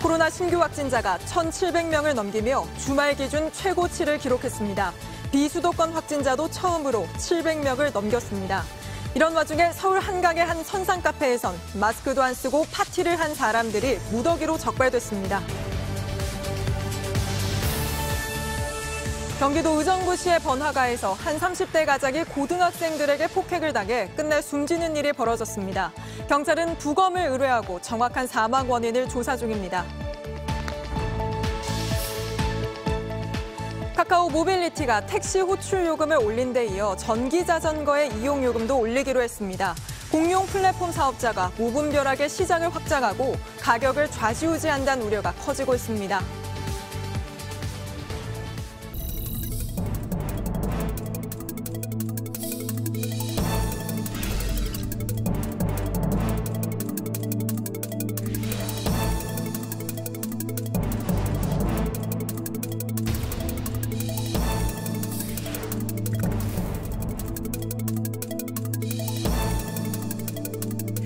코로나 신규 확진자가 1,700명을 넘기며 주말 기준 최고치를 기록했습니다. 비수도권 확진자도 처음으로 700명을 넘겼습니다. 이런 와중에 서울 한강의 한 선상 카페에선 마스크도 안 쓰고 파티를 한 사람들이 무더기로 적발됐습니다. 경기도 의정부시의 번화가에서 한 30대 가장이 고등학생들에게 폭행을 당해 끝내 숨지는 일이 벌어졌습니다. 경찰은 부검을 의뢰하고 정확한 사망 원인을 조사 중입니다. 카카오 모빌리티가 택시 호출 요금을 올린 데 이어 전기 자전거의 이용 요금도 올리기로 했습니다. 공용 플랫폼 사업자가 무분별하게 시장을 확장하고 가격을 좌지우지한다는 우려가 커지고 있습니다.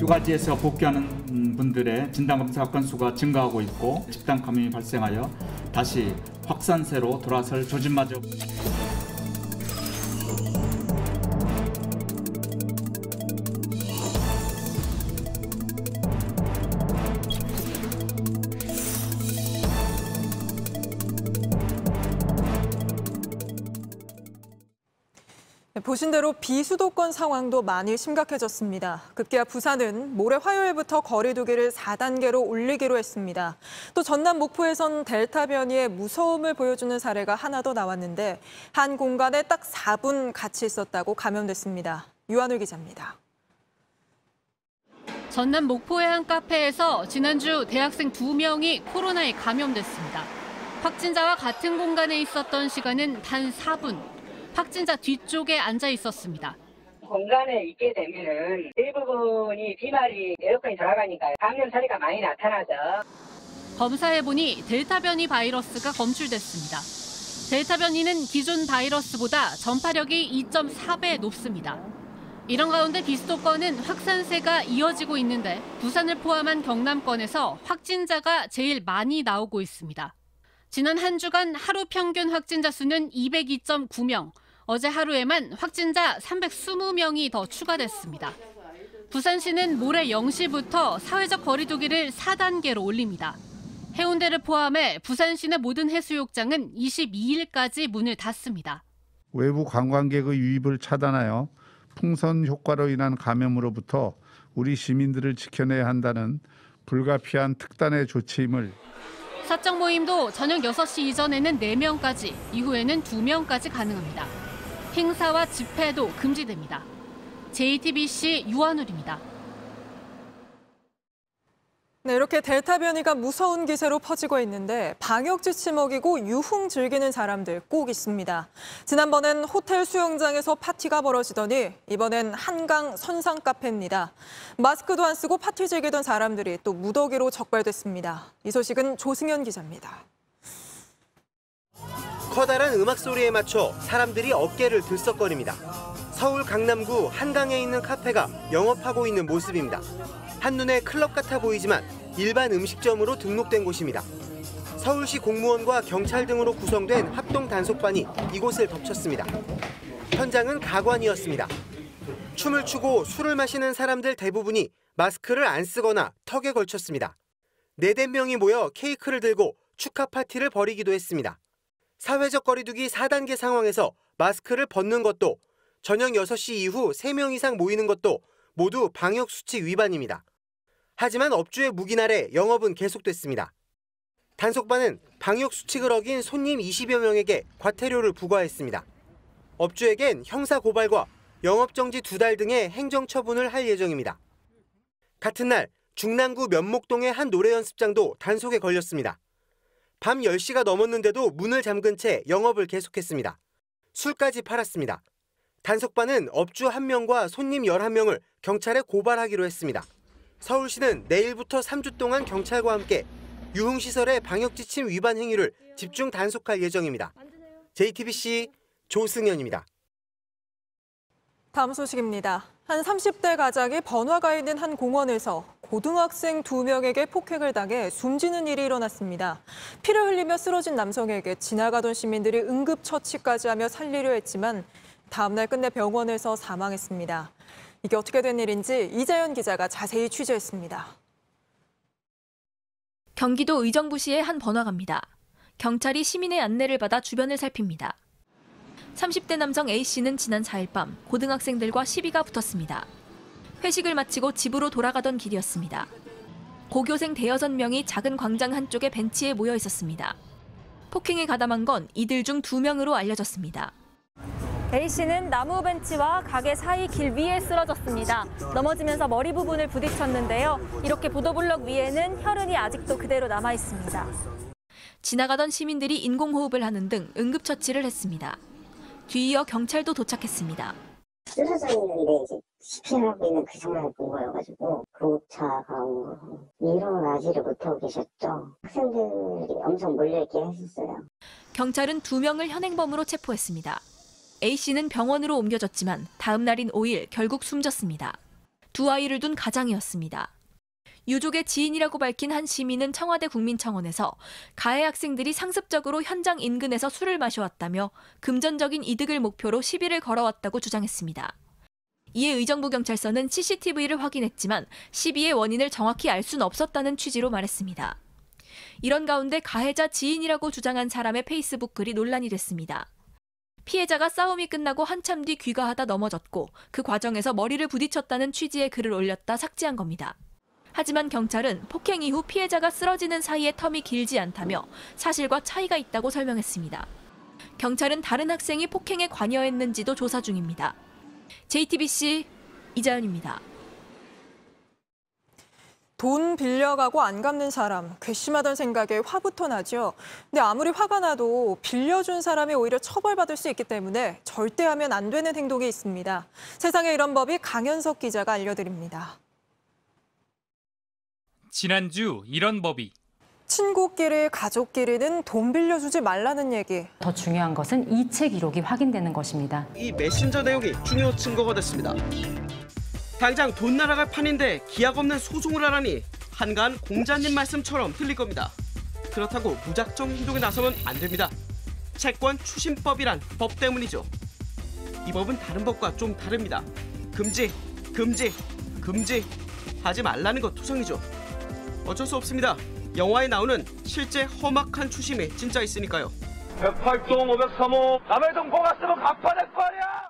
휴가지에서 복귀하는 분들의 진단검사 건수가 증가하고 있고 집단 감염이 발생하여 다시 확산세로 돌아설 조짐마저 보신 대로 비수도권 상황도 많이 심각해졌습니다. 급기야 부산은 모레 화요일부터 거리 두기를 4단계로 올리기로 했습니다. 또 전남 목포에선 델타 변이의 무서움을 보여주는 사례가 하나 더 나왔는데 한 공간에 딱 4분 같이 있었다고 감염됐습니다. 유한울 기자입니다. 전남 목포의 한 카페에서 지난주 대학생 2명이 코로나에 감염됐습니다. 확진자와 같은 공간에 있었던 시간은 단 4분. 확진자 뒤쪽에 앉아 있었습니다. 공간에 있게 되면은 대부분이 비말이 에어컨이 돌아가니까 감염 사례가 많이 나타나죠. 검사해보니 델타 변이 바이러스가 검출됐습니다. 델타 변이는 기존 바이러스보다 전파력이 2.4배 높습니다. 이런 가운데 비수도권은 확산세가 이어지고 있는데 부산을 포함한 경남권에서 확진자가 제일 많이 나오고 있습니다. 지난 한 주간 하루 평균 확진자 수는 202.9명, 어제 하루에만 확진자 320명이 더 추가됐습니다. 부산시는 모레 0시부터 사회적 거리 두기를 4단계로 올립니다. 해운대를 포함해 부산시내 모든 해수욕장은 22일까지 문을 닫습니다. 외부 관광객의 유입을 차단하여 풍선 효과로 인한 감염으로부터 우리 시민들을 지켜내야 한다는 불가피한 특단의 조치임을 사적 모임도 저녁 6시 이전에는 4명까지, 이후에는 2명까지 가능합니다. 행사와 집회도 금지됩니다. JTBC 유한울입니다. 네, 이렇게 델타 변이가 무서운 기세로 퍼지고 있는데 방역 지침 어기고 유흥 즐기는 사람들 꼭 있습니다. 지난번엔 호텔 수영장에서 파티가 벌어지더니 이번엔 한강 선상 카페입니다. 마스크도 안 쓰고 파티 즐기던 사람들이 또 무더기로 적발됐습니다. 이 소식은 조승현 기자입니다. 커다란 음악 소리에 맞춰 사람들이 어깨를 들썩거립니다. 서울 강남구 한강에 있는 카페가 영업하고 있는 모습입니다. 한눈에 클럽 같아 보이지만 일반 음식점으로 등록된 곳입니다. 서울시 공무원과 경찰 등으로 구성된 합동 단속반이 이곳을 덮쳤습니다. 현장은 가관이었습니다. 춤을 추고 술을 마시는 사람들 대부분이 마스크를 안 쓰거나 턱에 걸쳤습니다. 4~5명이 모여 케이크를 들고 축하 파티를 벌이기도 했습니다. 사회적 거리두기 4단계 상황에서 마스크를 벗는 것도 저녁 6시 이후 3명 이상 모이는 것도 모두 방역수칙 위반입니다. 하지만 업주의 묵인 아래 영업은 계속됐습니다. 단속반은 방역수칙을 어긴 손님 20여 명에게 과태료를 부과했습니다. 업주에겐 형사고발과 영업정지 2달 등의 행정처분을 할 예정입니다. 같은 날 중랑구 면목동의 한 노래 연습장도 단속에 걸렸습니다. 밤 10시가 넘었는데도 문을 잠근 채 영업을 계속했습니다. 술까지 팔았습니다. 단속반은 업주 1명과 손님 11명을 경찰에 고발하기로 했습니다. 서울시는 내일부터 3주 동안 경찰과 함께 유흥시설의 방역지침 위반 행위를 집중 단속할 예정입니다. JTBC 조승현입니다. 다음 소식입니다. 한 30대 가장이 번화가에 있는 한 공원에서 고등학생 2명에게 폭행을 당해 숨지는 일이 일어났습니다. 피를 흘리며 쓰러진 남성에게 지나가던 시민들이 응급처치까지 하며 살리려 했지만 다음 날 끝내 병원에서 사망했습니다. 이게 어떻게 된 일인지 이자연 기자가 자세히 취재했습니다. 경기도 의정부시의 한 번화가입니다. 경찰이 시민의 안내를 받아 주변을 살핍니다. 30대 남성 A씨는 지난 4일 밤 고등학생들과 시비가 붙었습니다. 회식을 마치고 집으로 돌아가던 길이었습니다. 고교생 대여섯 명이 작은 광장 한쪽의 벤치에 모여 있었습니다. 폭행에 가담한 건 이들 중 2명으로 알려졌습니다. A씨는 나무 벤치와 가게 사이 길 위에 쓰러졌습니다. 넘어지면서 머리 부분을 부딪혔는데요. 이렇게 보도블럭 위에는 혈흔이 아직도 그대로 남아 있습니다. 지나가던 시민들이 인공호흡을 하는 등 응급처치를 했습니다. 뒤이어 경찰도 도착했습니다. 쓰러져 있는데 이제 CPR하고 있는 그 상황을 본 거여가지고 구급차가 온 거고 일어나지를 못하고 계셨죠. 학생들이 엄청 몰려있긴 했었어요. 경찰은 2명을 현행범으로 체포했습니다. A씨는 병원으로 옮겨졌지만 다음 날인 5일 결국 숨졌습니다. 2 아이를 둔 가장이었습니다. 유족의 지인이라고 밝힌 한 시민은 청와대 국민청원에서 가해 학생들이 상습적으로 현장 인근에서 술을 마셔왔다며 금전적인 이득을 목표로 시비를 걸어왔다고 주장했습니다. 이에 의정부 경찰서는 CCTV를 확인했지만 시비의 원인을 정확히 알 수는 없었다는 취지로 말했습니다. 이런 가운데 가해자 지인이라고 주장한 사람의 페이스북 글이 논란이 됐습니다. 피해자가 싸움이 끝나고 한참 뒤 귀가하다 넘어졌고 그 과정에서 머리를 부딪혔다는 취지의 글을 올렸다 삭제한 겁니다. 하지만 경찰은 폭행 이후 피해자가 쓰러지는 사이에 텀이 길지 않다며 사실과 차이가 있다고 설명했습니다. 경찰은 다른 학생이 폭행에 관여했는지도 조사 중입니다. JTBC 이자연입니다. 돈 빌려가고 안 갚는 사람, 괘씸하던 생각에 화부터 나죠. 근데 아무리 화가 나도 빌려준 사람이 오히려 처벌받을 수 있기 때문에 절대 하면 안 되는 행동이 있습니다. 세상에 이런 법이 강현석 기자가 알려드립니다. 지난주 이런 법이. 친구끼리, 가족끼리는 돈 빌려주지 말라는 얘기. 더 중요한 것은 이체 기록이 확인되는 것입니다. 이 메신저 내용이 중요 증거가 됐습니다. 당장 돈 날아갈 판인데 기약 없는 소송을 하라니 한가한 공자님 말씀처럼 들릴 겁니다. 그렇다고 무작정 행동에 나서면 안 됩니다. 채권 추심법이란 법 때문이죠. 이 법은 다른 법과 좀 다릅니다. 금지, 금지, 금지 하지 말라는 것 투성이죠. 어쩔 수 없습니다. 영화에 나오는 실제 험악한 추심이 진짜 있으니까요. 108동 503호 남의 돈 고갔으면 갚아낼 거 아니야.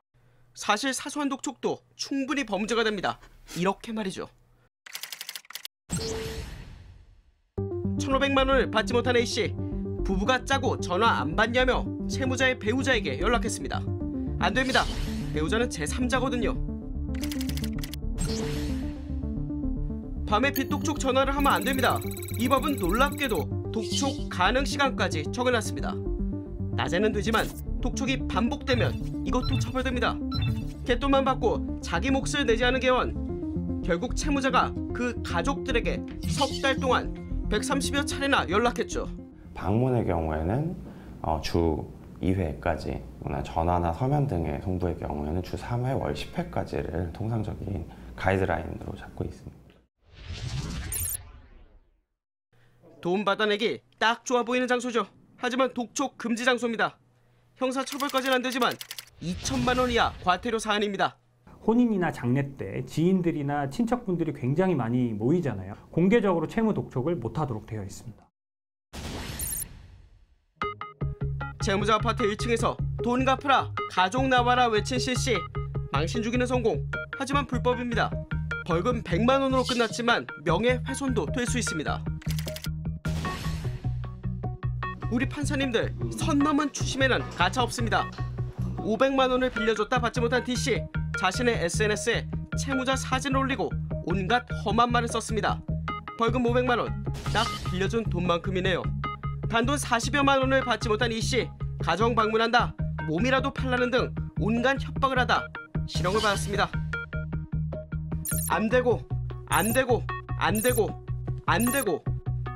사실 사소한 독촉도 충분히 범죄가 됩니다. 이렇게 말이죠. 1,500만 원을 받지 못한 A씨. 부부가 짜고 전화 안 받냐며 채무자의 배우자에게 연락했습니다. 안 됩니다. 배우자는 제3자거든요. 밤에 빚독촉 전화를 하면 안 됩니다. 이 법은 놀랍게도 독촉 가능 시간까지 적어놨습니다. 낮에는 되지만 독촉이 반복되면 이것도 처벌됩니다. 갯돈만 받고 자기 몫을 내지 않은 개원. 결국 채무자가 그 가족들에게 석 달 동안 130여 차례나 연락했죠. 방문의 경우에는 주 2회까지, 전화나 서면 등의 송부의 경우에는 주 3회, 월 10회까지를 통상적인 가이드라인으로 잡고 있습니다. 돈 받아내기 딱 좋아 보이는 장소죠. 하지만 독촉 금지 장소입니다. 형사처벌까지는 안 되지만 2천만 원 이하 과태료 사안입니다. 혼인이나 장례 때 지인들이나 친척분들이 굉장히 많이 모이잖아요. 공개적으로 채무 독촉을 못하도록 되어 있습니다. 채무자 아파트 1층에서 돈 갚으라, 가족 나와라 외친 실시. 망신 주기는 성공. 하지만 불법입니다. 벌금 100만 원으로 끝났지만 명예훼손도 될 수 있습니다. 우리 판사님들, 선 넘은 추심에는 가차 없습니다. 500만 원을 빌려줬다 받지 못한 D씨. 자신의 SNS에 채무자 사진을 올리고 온갖 험한 말을 썼습니다. 벌금 500만 원, 딱 빌려준 돈만큼이네요. 단돈 40여만 원을 받지 못한 E씨. 가정 방문한다, 몸이라도 팔라는 등 온갖 협박을 하다 실형을 받았습니다. 안 되고, 안 되고, 안 되고, 안 되고.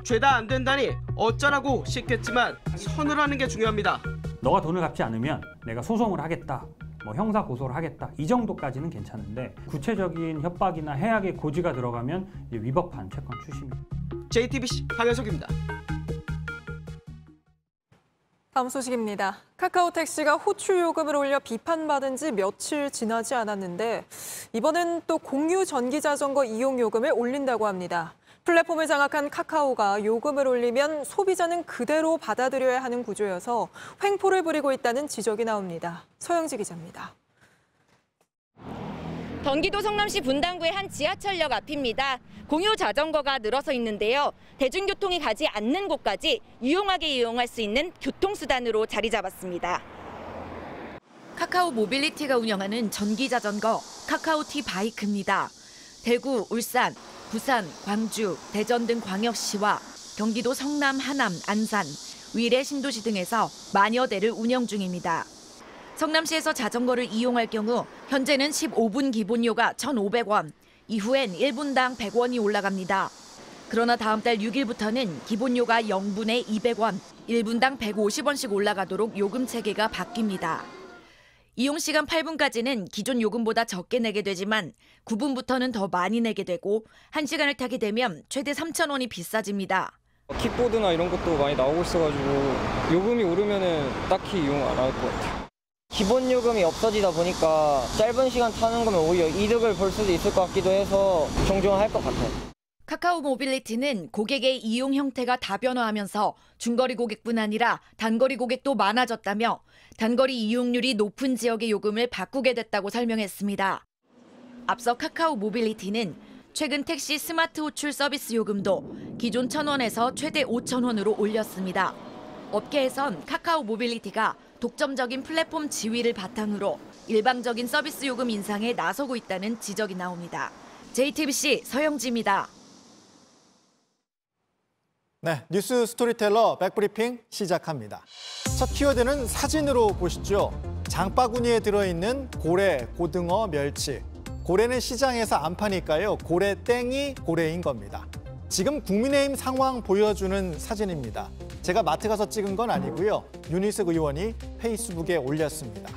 죄다 안 된다니 어쩌라고 싶겠지만 선을 하는 게 중요합니다. 너가 돈을 갚지 않으면 내가 소송을 하겠다. 뭐 형사 고소를 하겠다 이 정도까지는 괜찮은데 구체적인 협박이나 해악의 고지가 들어가면 이제 위법한 채권 출시입니다. JTBC 강현석입니다. 다음 소식입니다. 카카오택시가 호출 요금을 올려 비판받은 지 며칠 지나지 않았는데 이번엔 또 공유 전기자전거 이용 요금을 올린다고 합니다. 플랫폼을 장악한 카카오가 요금을 올리면 소비자는 그대로 받아들여야 하는 구조여서 횡포를 부리고 있다는 지적이 나옵니다. 서영지 기자입니다. 경기도 성남시 분당구의 한 지하철역 앞입니다. 공유 자전거가 늘어서 있는데요. 대중교통이 가지 않는 곳까지 유용하게 이용할 수 있는 교통수단으로 자리 잡았습니다. 카카오 모빌리티가 운영하는 전기자전거 카카오티 바이크입니다. 대구, 울산, 부산, 광주, 대전 등 광역시와 경기도 성남, 하남, 안산, 위례 신도시 등에서 만여 대를 운영 중입니다. 성남시에서 자전거를 이용할 경우 현재는 15분 기본료가 1,500원, 이후엔 1분당 100원이 올라갑니다. 그러나 다음 달 6일부터는 기본료가 0분에 200원, 1분당 150원씩 올라가도록 요금 체계가 바뀝니다. 이용 시간 8분까지는 기존 요금보다 적게 내게 되지만 9분부터는 더 많이 내게 되고 1시간을 타게 되면 최대 3,000원이 비싸집니다. 킥보드나 이런 것도 많이 나오고 있어가지고 요금이 오르면은 딱히 이용 안 할 것 같아요. 기본 요금이 없어지다 보니까 짧은 시간 타는 거면 오히려 이득을 볼 수도 있을 것 같기도 해서 종종 할 것 같아요. 카카오 모빌리티는 고객의 이용 형태가 다변화하면서 중거리 고객뿐 아니라 단거리 고객도 많아졌다며 단거리 이용률이 높은 지역의 요금을 바꾸게 됐다고 설명했습니다. 앞서 카카오 모빌리티는 최근 택시 스마트 호출 서비스 요금도 기존 1,000원에서 최대 5,000원으로 올렸습니다. 업계에선 카카오 모빌리티가 독점적인 플랫폼 지위를 바탕으로 일방적인 서비스 요금 인상에 나서고 있다는 지적이 나옵니다. JTBC 서영지입니다. 네, 뉴스 스토리텔러 백브리핑 시작합니다. 첫 키워드는 사진으로 보시죠. 장바구니에 들어있는 고래, 고등어, 멸치. 고래는 시장에서 안 파니까요. 고래땡이 고래인 겁니다. 지금 국민의힘 상황 보여주는 사진입니다. 제가 마트 가서 찍은 건 아니고요. 윤희숙 의원이 페이스북에 올렸습니다.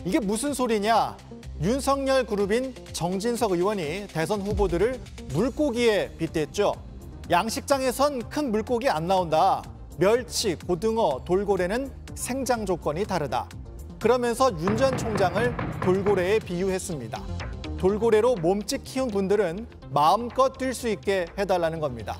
이게 무슨 소리냐? 윤석열 그룹인 정진석 의원이 대선 후보들을 물고기에 빗댔죠. 양식장에선 큰 물고기 안 나온다. 멸치, 고등어, 돌고래는 생장 조건이 다르다. 그러면서 윤 전 총장을 돌고래에 비유했습니다. 돌고래로 몸집 키운 분들은 마음껏 뛸 수 있게 해달라는 겁니다.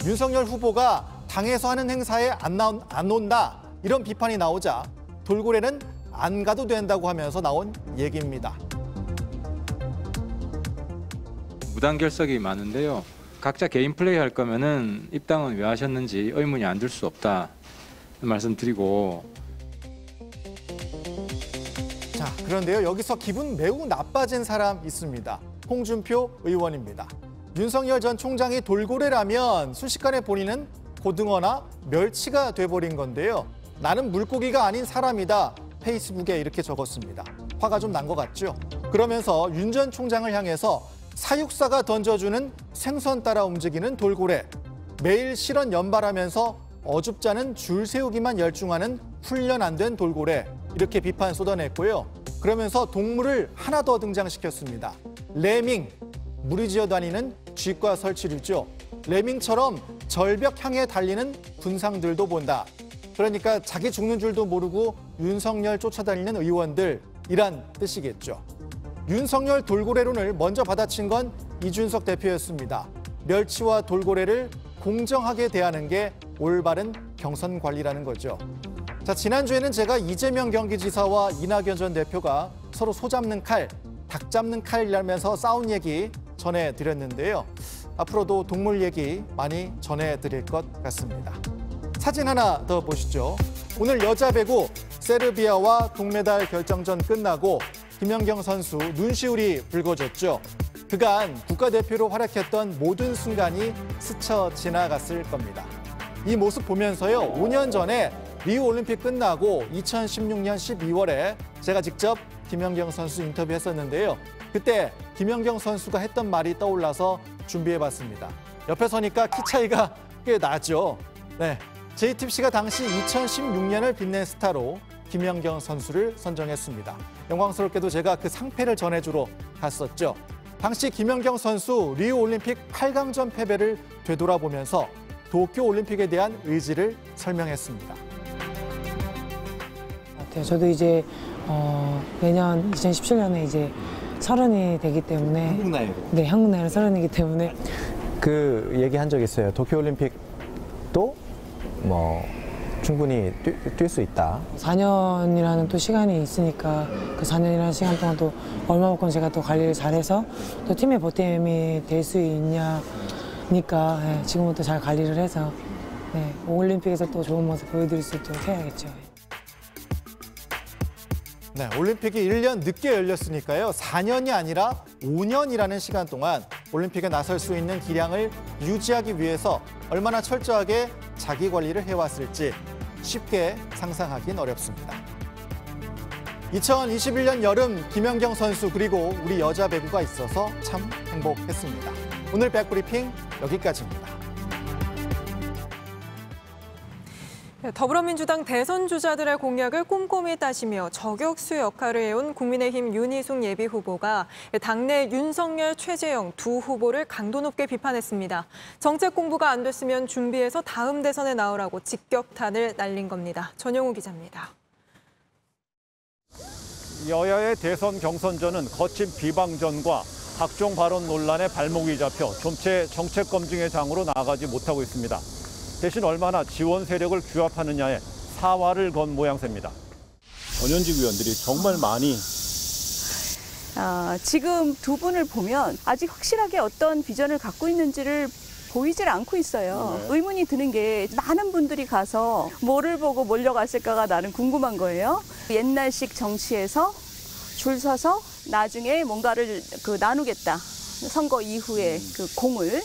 윤석열 후보가 당에서 하는 행사에 안 온다 이런 비판이 나오자 돌고래는 안 가도 된다고 하면서 나온 얘기입니다. 무단결석이 많은데요. 각자 개인 플레이 할 거면은 입당은 왜 하셨는지 의문이 안 들 수 없다 말씀드리고. 자, 그런데요. 여기서 기분 매우 나빠진 사람 있습니다. 홍준표 의원입니다. 윤석열 전 총장이 돌고래라면 순식간에 본인은 고등어나 멸치가 돼버린 건데요. 나는 물고기가 아닌 사람이다. 페이스북에 이렇게 적었습니다. 화가 좀 난 것 같죠? 그러면서 윤 전 총장을 향해서 사육사가 던져주는 생선 따라 움직이는 돌고래. 매일 실언 연발하면서 어줍잖은 줄 세우기만 열중하는 훈련 안 된 돌고래. 이렇게 비판 쏟아냈고요. 그러면서 동물을 하나 더 등장시켰습니다. 레밍, 무리지어 다니는 쥐과 설치류죠. 레밍처럼 절벽 향해 달리는 군상들도 본다. 그러니까 자기 죽는 줄도 모르고 윤석열 쫓아다니는 의원들, 이란 뜻이겠죠. 윤석열 돌고래론을 먼저 받아친 건 이준석 대표였습니다. 멸치와 돌고래를 공정하게 대하는 게 올바른 경선 관리라는 거죠. 자, 지난주에는 제가 이재명 경기지사와 이낙연 전 대표가 서로 소잡는 칼, 닭 잡는 칼이라면서 싸운 얘기 전해드렸는데요. 앞으로도 동물 얘기 많이 전해드릴 것 같습니다. 사진 하나 더 보시죠. 오늘 여자 배구 세르비아와 동메달 결정전 끝나고 김연경 선수 눈시울이 붉어졌죠. 그간 국가대표로 활약했던 모든 순간이 스쳐 지나갔을 겁니다. 이 모습 보면서요. 5년 전에 리우 올림픽 끝나고 2016년 12월에 제가 직접 김연경 선수 인터뷰했었는데요. 그때 김연경 선수가 했던 말이 떠올라서 준비해봤습니다. 옆에 서니까 키 차이가 꽤 나죠. 네, JTBC가 당시 2016년을 빛낸 스타로 김연경 선수를 선정했습니다. 영광스럽게도 제가 그 상패를 전해주러 갔었죠. 당시 김연경 선수 리우 올림픽 8강전 패배를 되돌아보면서 도쿄올림픽에 대한 의지를 설명했습니다. 저도 이제 내년 2017년에 이제 30이 되기 때문에 한국 나이로? 네, 한국 나이로 30이기 때문에 그 얘기한 적 있어요. 도쿄올림픽도 뭐 충분히 뛸 수 있다. 4년이라는 또 시간이 있으니까 그 4년이라는 시간 동안 또 얼마만큼 제가 또 관리를 잘해서 또 팀의 보탬이 될 수 있냐니까 네, 지금부터 잘 관리를 해서 네, 올림픽에서 또 좋은 모습 보여드릴 수 있도록 해야겠죠. 네, 올림픽이 1년 늦게 열렸으니까요. 4년이 아니라 5년이라는 시간 동안 올림픽에 나설 수 있는 기량을 유지하기 위해서 얼마나 철저하게 자기 관리를 해왔을지 쉽게 상상하긴 어렵습니다. 2021년 여름 김연경 선수 그리고 우리 여자 배구가 있어서 참 행복했습니다. 오늘 백브리핑 여기까지입니다. 더불어민주당 대선 주자들의 공약을 꼼꼼히 따지며 저격수 역할을 해온 국민의힘 윤희숙 예비후보가 당내 윤석열, 최재형 두 후보를 강도 높게 비판했습니다. 정책 공부가 안 됐으면 준비해서 다음 대선에 나오라고 직격탄을 날린 겁니다. 전영우 기자입니다. 여야의 대선 경선전은 거친 비방전과 각종 발언 논란에 발목이 잡혀 좀체 정책 검증의 장으로 나아가지 못하고 있습니다. 대신 얼마나 지원 세력을 규합하느냐에 사활을 건 모양새입니다. 전현직 의원들이 정말 많이 지금 두 분을 보면 아직 확실하게 어떤 비전을 갖고 있는지를 보이질 않고 있어요. 네. 의문이 드는 게 많은 분들이 가서 뭐를 보고 몰려갔을까가 나는 궁금한 거예요. 옛날식 정치에서 줄 서서 나중에 뭔가를 나누겠다. 선거 이후에 그 공을.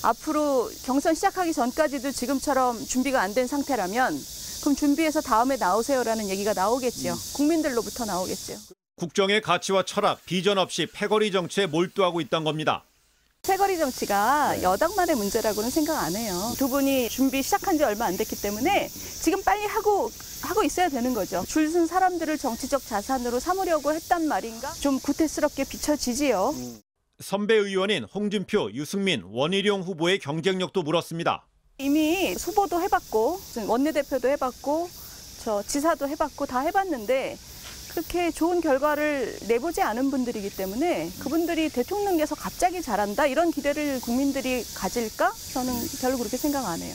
앞으로 경선 시작하기 전까지도 지금처럼 준비가 안 된 상태라면 그럼 준비해서 다음에 나오세요라는 얘기가 나오겠죠. 국민들로부터 나오겠죠. 국정의 가치와 철학, 비전 없이 패거리 정치에 몰두하고 있다는 겁니다. 패거리 정치가 여당만의 문제라고는 생각 안 해요. 두 분이 준비 시작한 지 얼마 안 됐기 때문에 지금 빨리 하고 있어야 되는 거죠. 줄 쓴 사람들을 정치적 자산으로 삼으려고 했단 말인가? 좀 구태스럽게 비춰지지요. 선배 의원인 홍준표, 유승민, 원희룡 후보의 경쟁력도 물었습니다. 이미 후보도 해봤고 원내대표도 해봤고 저 지사도 해봤고 다 해봤는데 그렇게 좋은 결과를 내보지 않은 분들이기 때문에 그분들이 대통령께서 갑자기 잘한다 이런 기대를 국민들이 가질까? 저는 별로 그렇게 생각 안 해요.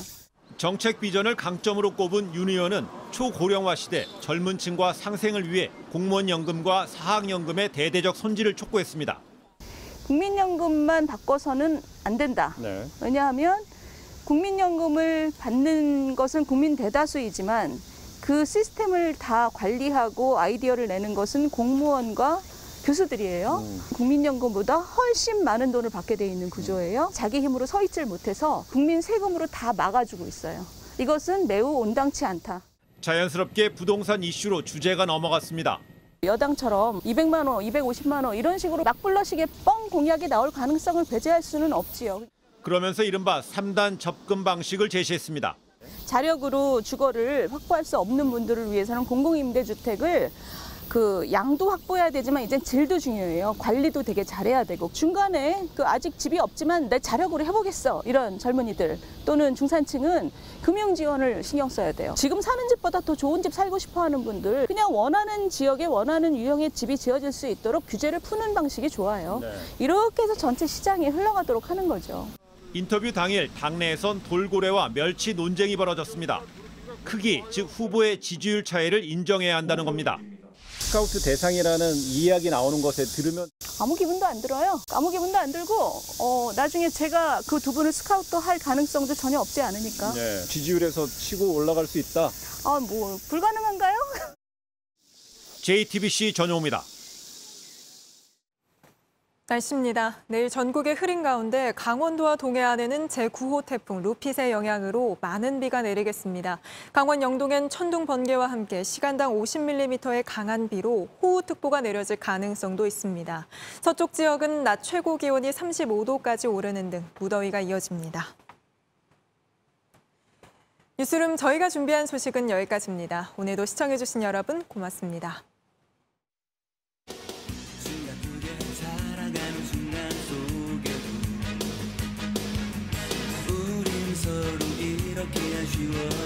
정책 비전을 강점으로 꼽은 윤 의원은 초고령화 시대 젊은 층과 상생을 위해 공무원 연금과 사학연금의 대대적 손질을 촉구했습니다. 국민연금만 바꿔서는 안 된다. 네. 왜냐하면 국민연금을 받는 것은 국민 대다수이지만 그 시스템을 다 관리하고 아이디어를 내는 것은 공무원과 교수들이에요. 국민연금보다 훨씬 많은 돈을 받게 돼 있는 구조예요. 자기 힘으로 서 있질 못해서 국민 세금으로 다 막아주고 있어요. 이것은 매우 온당치 않다. 자연스럽게 부동산 이슈로 주제가 넘어갔습니다. 여당처럼 200만 원, 250만 원 이런 식으로 막불러시게 뻥 공약이 나올 가능성을 배제할 수는 없지요. 그러면서 이른바 3단 접근 방식을 제시했습니다. 자력으로 주거를 확보할 수 없는 분들을 위해서는 공공임대주택을 양도 확보해야 되지만 이제 질도 중요해요. 관리도 되게 잘해야 되고 중간에 아직 집이 없지만 내 자력으로 해보겠어 이런 젊은이들 또는 중산층은 금융 지원을 신경 써야 돼요. 지금 사는 집보다 더 좋은 집 살고 싶어하는 분들 그냥 원하는 지역에 원하는 유형의 집이 지어질 수 있도록 규제를 푸는 방식이 좋아요. 네. 이렇게 해서 전체 시장이 흘러가도록 하는 거죠. 인터뷰 당일 당내에선 돌고래와 멸치 논쟁이 벌어졌습니다. 크기, 즉 후보의 지지율 차이를 인정해야 한다는 겁니다. 스카우트 대상이라는 이야기 나오는 것에 들으면 아무 기분도 안 들어요. 아무 기분도 안 들고 나중에 제가 그 두 분을 스카우트 할 가능성도 전혀 없지 않으니까. 네, 지지율에서 치고 올라갈 수 있다. 불가능한가요? JTBC 전용호입니다. 날씨입니다. 내일 전국에 흐린 가운데 강원도와 동해안에는 제9호 태풍 루핏의 영향으로 많은 비가 내리겠습니다. 강원 영동엔 천둥 번개와 함께 시간당 50mm의 강한 비로 호우특보가 내려질 가능성도 있습니다. 서쪽 지역은 낮 최고 기온이 35도까지 오르는 등 무더위가 이어집니다. 뉴스룸 저희가 준비한 소식은 여기까지입니다. 오늘도 시청해주신 여러분 고맙습니다. 우린 서로 이렇게 아쉬워